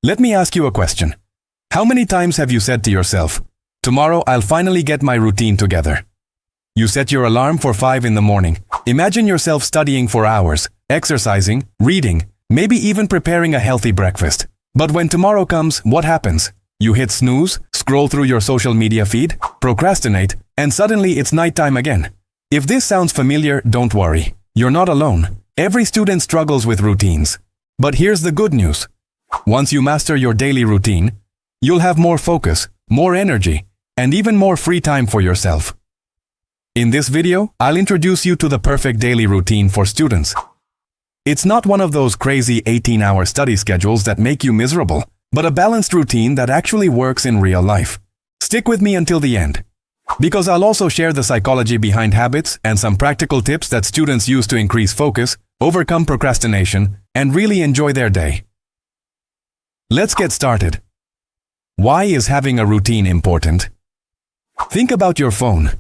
Let me ask you a question. How many times have you said to yourself, "Tomorrow I'll finally get my routine together"? You set your alarm for 5 in the morning. Imagine yourself studying for hours, exercising, reading, maybe even preparing a healthy breakfast. But when tomorrow comes, what happens? You hit snooze, scroll through your social media feed, procrastinate, and suddenly it's nighttime again. If this sounds familiar, don't worry. You're not alone. Every student struggles with routines. But here's the good news. Once you master your daily routine, you'll have more focus, more energy, and even more free time for yourself. In this video, I'll introduce you to the perfect daily routine for students. It's not one of those crazy 18-hour study schedules that make you miserable, but a balanced routine that actually works in real life. Stick with me until the end, because I'll also share the psychology behind habits and some practical tips that students use to increase focus, overcome procrastination, and really enjoy their day. Let's get started. Why is having a routine important? Think about your phone.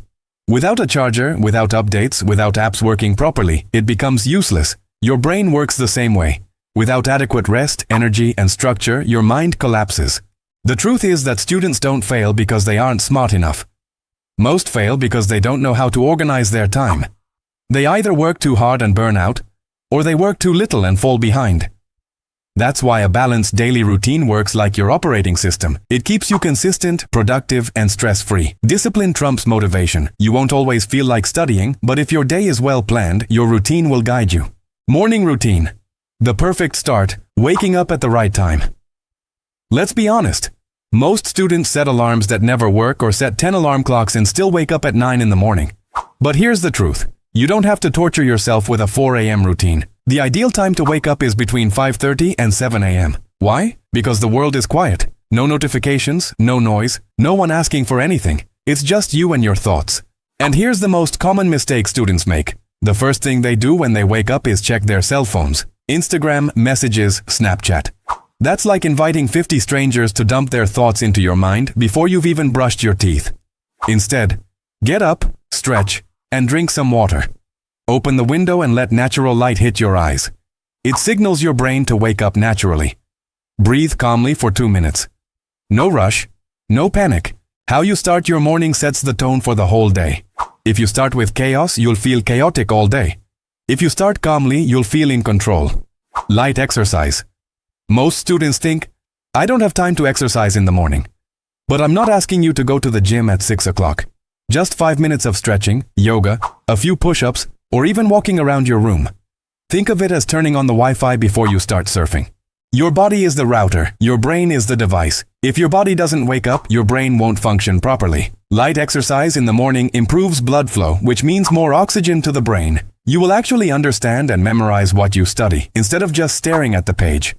Without a charger, without updates, without apps working properly, it becomes useless. Your brain works the same way. Without adequate rest, energy, and structure, your mind collapses. The truth is that students don't fail because they aren't smart enough. Most fail because they don't know how to organize their time. They either work too hard and burn out, or they work too little and fall behind. That's why a balanced daily routine works like your operating system. It keeps you consistent, productive, and stress-free. Discipline trumps motivation. You won't always feel like studying, but if your day is well planned, your routine will guide you. Morning routine. The perfect start, waking up at the right time. Let's be honest. Most students set alarms that never work or set 10 alarm clocks and still wake up at 9 in the morning. But here's the truth. You don't have to torture yourself with a 4 a.m. routine. The ideal time to wake up is between 5:30 and 7 a.m. Why? Because the world is quiet. No notifications, no noise, no one asking for anything. It's just you and your thoughts. And here's the most common mistake students make. The first thing they do when they wake up is check their cell phones. Instagram, messages, Snapchat. That's like inviting 50 strangers to dump their thoughts into your mind before you've even brushed your teeth. Instead, get up, stretch, and drink some water. Open the window and let natural light hit your eyes. It signals your brain to wake up naturally. Breathe calmly for 2 minutes. No rush, no panic. How you start your morning sets the tone for the whole day. If you start with chaos, you'll feel chaotic all day. If you start calmly, you'll feel in control. Light exercise. Most students think, I don't have time to exercise in the morning. But I'm not asking you to go to the gym at 6 o'clock. Just 5 minutes of stretching, yoga, a few push-ups, or even walking around your room. Think of it as turning on the Wi-Fi before you start surfing. Your body is the router, your brain is the device. If your body doesn't wake up, your brain won't function properly. Light exercise in the morning improves blood flow, which means more oxygen to the brain. You will actually understand and memorize what you study, instead of just staring at the page.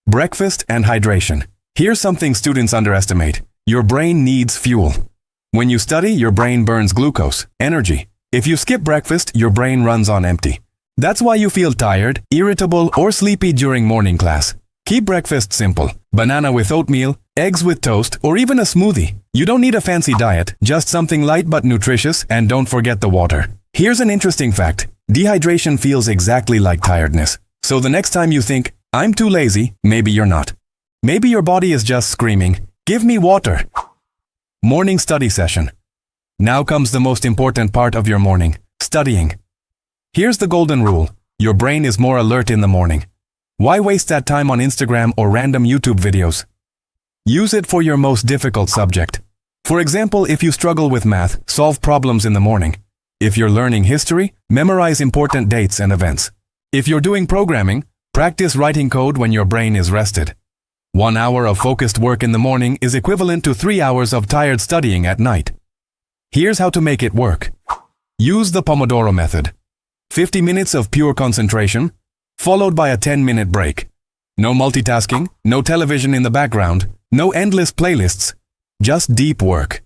Breakfast and hydration. Here's something students underestimate. Your brain needs fuel. When you study, your brain burns glucose, energy. If you skip breakfast, your brain runs on empty. That's why you feel tired, irritable, or sleepy during morning class. Keep breakfast simple. Banana with oatmeal, eggs with toast, or even a smoothie. You don't need a fancy diet, just something light but nutritious, and don't forget the water. Here's an interesting fact. Dehydration feels exactly like tiredness. So the next time you think, I'm too lazy, maybe you're not. Maybe your body is just screaming, give me water. Morning study session. Now comes the most important part of your morning, studying. Here's the golden rule. Your brain is more alert in the morning. Why waste that time on Instagram or random YouTube videos? Use it for your most difficult subject. For example, if you struggle with math, solve problems in the morning. If you're learning history, memorize important dates and events. If you're doing programming, practice writing code when your brain is rested. 1 hour of focused work in the morning is equivalent to 3 hours of tired studying at night. Here's how to make it work. Use the Pomodoro method. 50 minutes of pure concentration, followed by a 10-minute break. No multitasking, no television in the background, no endless playlists, just deep work.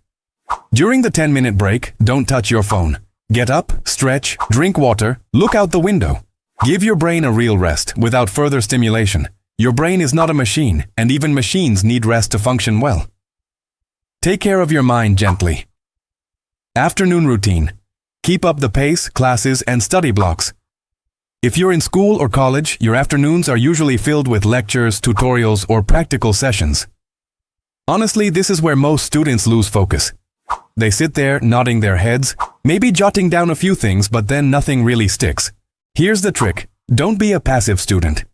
During the 10-minute break, don't touch your phone. Get up, stretch, drink water, look out the window. Give your brain a real rest without further stimulation. Your brain is not a machine, and even machines need rest to function well. Take care of your mind gently. Afternoon routine. Keep up the pace, classes, and study blocks. If you're in school or college, your afternoons are usually filled with lectures, tutorials, or practical sessions. Honestly, this is where most students lose focus. They sit there nodding their heads, maybe jotting down a few things, but then nothing really sticks. Here's the trick. Don't be a passive student.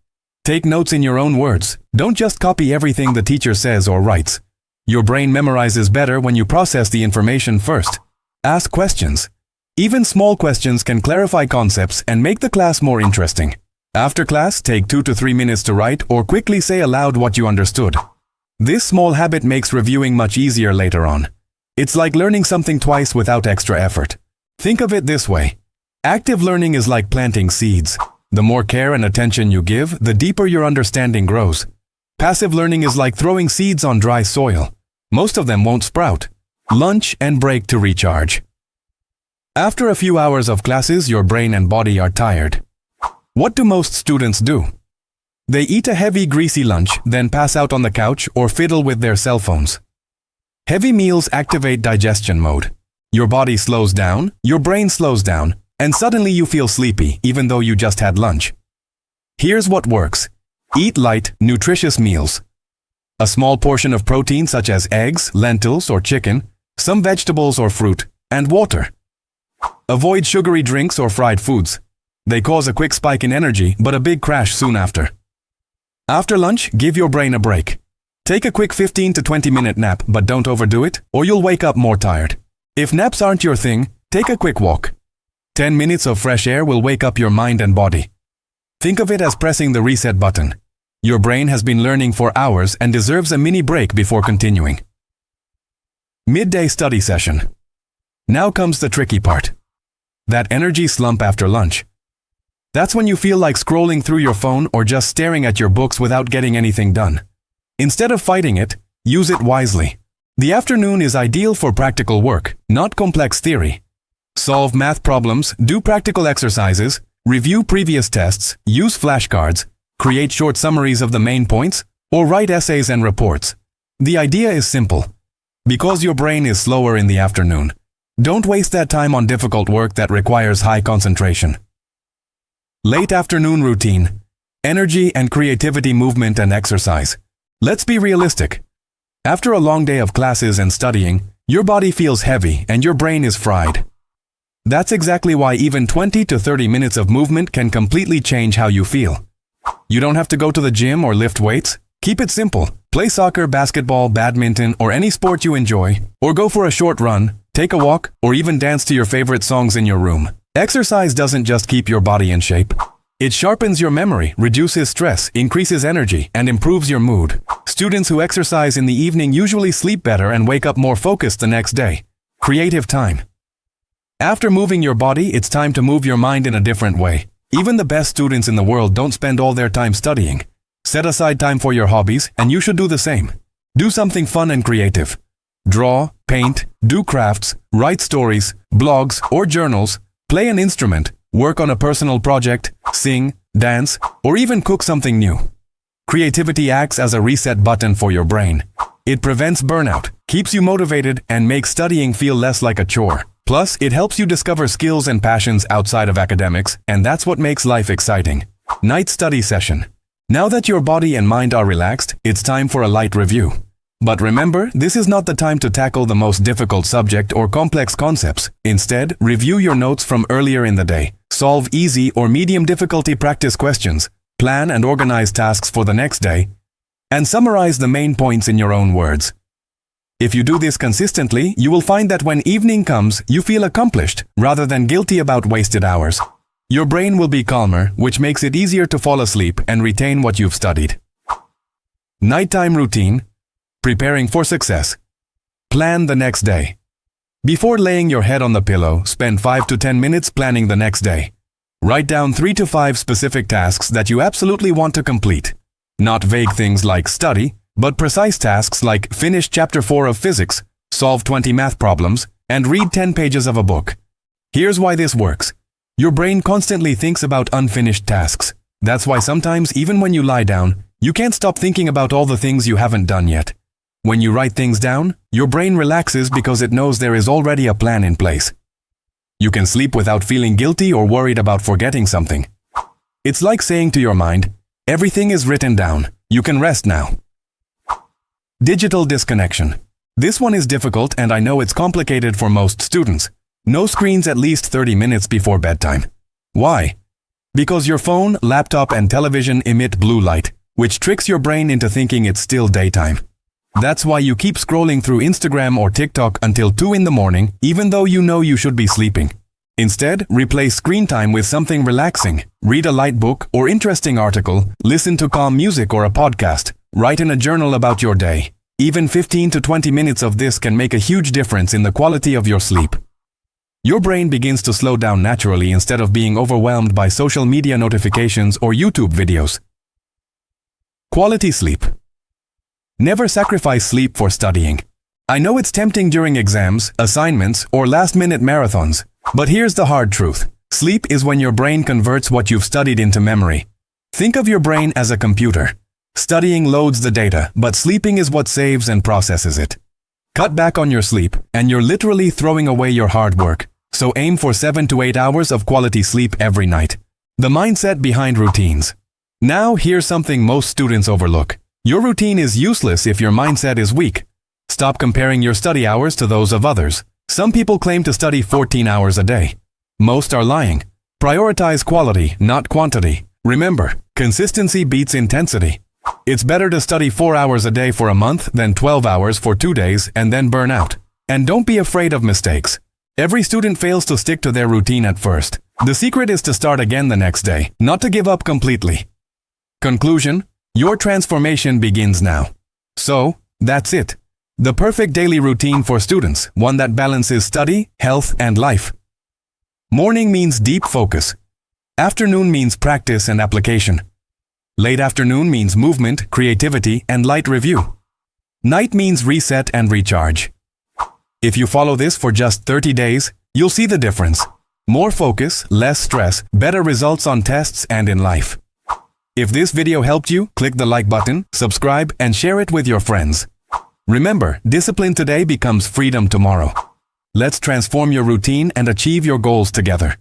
Take notes in your own words. Don't just copy everything the teacher says or writes. Your brain memorizes better when you process the information first. Ask questions. Even small questions can clarify concepts and make the class more interesting. After class, take 2 to 3 minutes to write or quickly say aloud what you understood. This small habit makes reviewing much easier later on. It's like learning something twice without extra effort. Think of it this way. Active learning is like planting seeds. The more care and attention you give, the deeper your understanding grows. Passive learning is like throwing seeds on dry soil. Most of them won't sprout. Lunch and break to recharge. After a few hours of classes, your brain and body are tired. What do most students do? They eat a heavy, greasy lunch, then pass out on the couch or fiddle with their cell phones. Heavy meals activate digestion mode. Your body slows down, your brain slows down, and suddenly you feel sleepy even though you just had lunch. Here's what works. Eat light, nutritious meals. A small portion of protein such as eggs, lentils, or chicken, some vegetables or fruit, and water. Avoid sugary drinks or fried foods. They cause a quick spike in energy, but a big crash soon after. After lunch, give your brain a break. Take a quick 15 to 20-minute nap, but don't overdo it, or you'll wake up more tired. If naps aren't your thing, take a quick walk. 10 minutes of fresh air will wake up your mind and body. Think of it as pressing the reset button. Your brain has been learning for hours and deserves a mini break before continuing. Midday study session. Now comes the tricky part. That energy slump after lunch. That's when you feel like scrolling through your phone or just staring at your books without getting anything done. Instead of fighting it, use it wisely. The afternoon is ideal for practical work, not complex theory. Solve math problems, do practical exercises, review previous tests, use flashcards, create short summaries of the main points, or write essays and reports. The idea is simple. Because your brain is slower in the afternoon, don't waste that time on difficult work that requires high concentration. Late afternoon routine. Energy and creativity, movement and exercise. Let's be realistic. After a long day of classes and studying, your body feels heavy and your brain is fried. That's exactly why even 20 to 30 minutes of movement can completely change how you feel. You don't have to go to the gym or lift weights. Keep it simple. Play soccer, basketball, badminton, or any sport you enjoy, or go for a short run, take a walk, or even dance to your favorite songs in your room. Exercise doesn't just keep your body in shape. It sharpens your memory, reduces stress, increases energy, and improves your mood. Students who exercise in the evening usually sleep better and wake up more focused the next day. Creative time. After moving your body, it's time to move your mind in a different way. Even the best students in the world don't spend all their time studying. Set aside time for your hobbies, and you should do the same. Do something fun and creative. Draw, paint, do crafts, write stories, blogs, or journals, play an instrument, work on a personal project, sing, dance, or even cook something new. Creativity acts as a reset button for your brain. It prevents burnout, keeps you motivated, and makes studying feel less like a chore. Plus, it helps you discover skills and passions outside of academics, and that's what makes life exciting. Night study session. Now that your body and mind are relaxed, it's time for a light review. But remember, this is not the time to tackle the most difficult subject or complex concepts. Instead, review your notes from earlier in the day. Solve easy or medium difficulty practice questions. Plan and organize tasks for the next day. And summarize the main points in your own words. If you do this consistently, you will find that when evening comes, you feel accomplished rather than guilty about wasted hours. Your brain will be calmer, which makes it easier to fall asleep and retain what you've studied. Nighttime routine. Preparing for success. Plan the next day. Before laying your head on the pillow, spend 5 to 10 minutes planning the next day. Write down 3 to 5 specific tasks that you absolutely want to complete. Not vague things like study, but precise tasks like finish chapter 4 of physics, solve 20 math problems, and read 10 pages of a book. Here's why this works. Your brain constantly thinks about unfinished tasks. That's why sometimes, even when you lie down, you can't stop thinking about all the things you haven't done yet. When you write things down, your brain relaxes because it knows there is already a plan in place. You can sleep without feeling guilty or worried about forgetting something. It's like saying to your mind, everything is written down, you can rest now. Digital disconnection. This one is difficult and I know it's complicated for most students. No screens at least 30 minutes before bedtime. Why? Because your phone, laptop, and television emit blue light, which tricks your brain into thinking it's still daytime. That's why you keep scrolling through Instagram or TikTok until 2 in the morning, even though you know you should be sleeping. Instead, replace screen time with something relaxing. Read a light book or interesting article, listen to calm music or a podcast, write in a journal about your day. Even 15 to 20 minutes of this can make a huge difference in the quality of your sleep. Your brain begins to slow down naturally instead of being overwhelmed by social media notifications or YouTube videos. Quality sleep. Never sacrifice sleep for studying. I know it's tempting during exams, assignments, or last-minute marathons, but here's the hard truth. Sleep is when your brain converts what you've studied into memory. Think of your brain as a computer. Studying loads the data, but sleeping is what saves and processes it. Cut back on your sleep, and you're literally throwing away your hard work. So aim for 7 to 8 hours of quality sleep every night. The mindset behind routines. Now, here's something most students overlook. Your routine is useless if your mindset is weak. Stop comparing your study hours to those of others. Some people claim to study 14 hours a day. Most are lying. Prioritize quality, not quantity. Remember, consistency beats intensity. It's better to study 4 hours a day for a month than 12 hours for 2 days and then burn out. And don't be afraid of mistakes. Every student fails to stick to their routine at first. The secret is to start again the next day, not to give up completely. Conclusion: your transformation begins now. So, that's it. The perfect daily routine for students, one that balances study, health, and life. Morning means deep focus. Afternoon means practice and application. Late afternoon means movement, creativity, and light review. Night means reset and recharge. If you follow this for just 30 days, you'll see the difference. More focus, less stress, better results on tests and in life. If this video helped you, click the like button, subscribe, and share it with your friends. Remember, discipline today becomes freedom tomorrow. Let's transform your routine and achieve your goals together.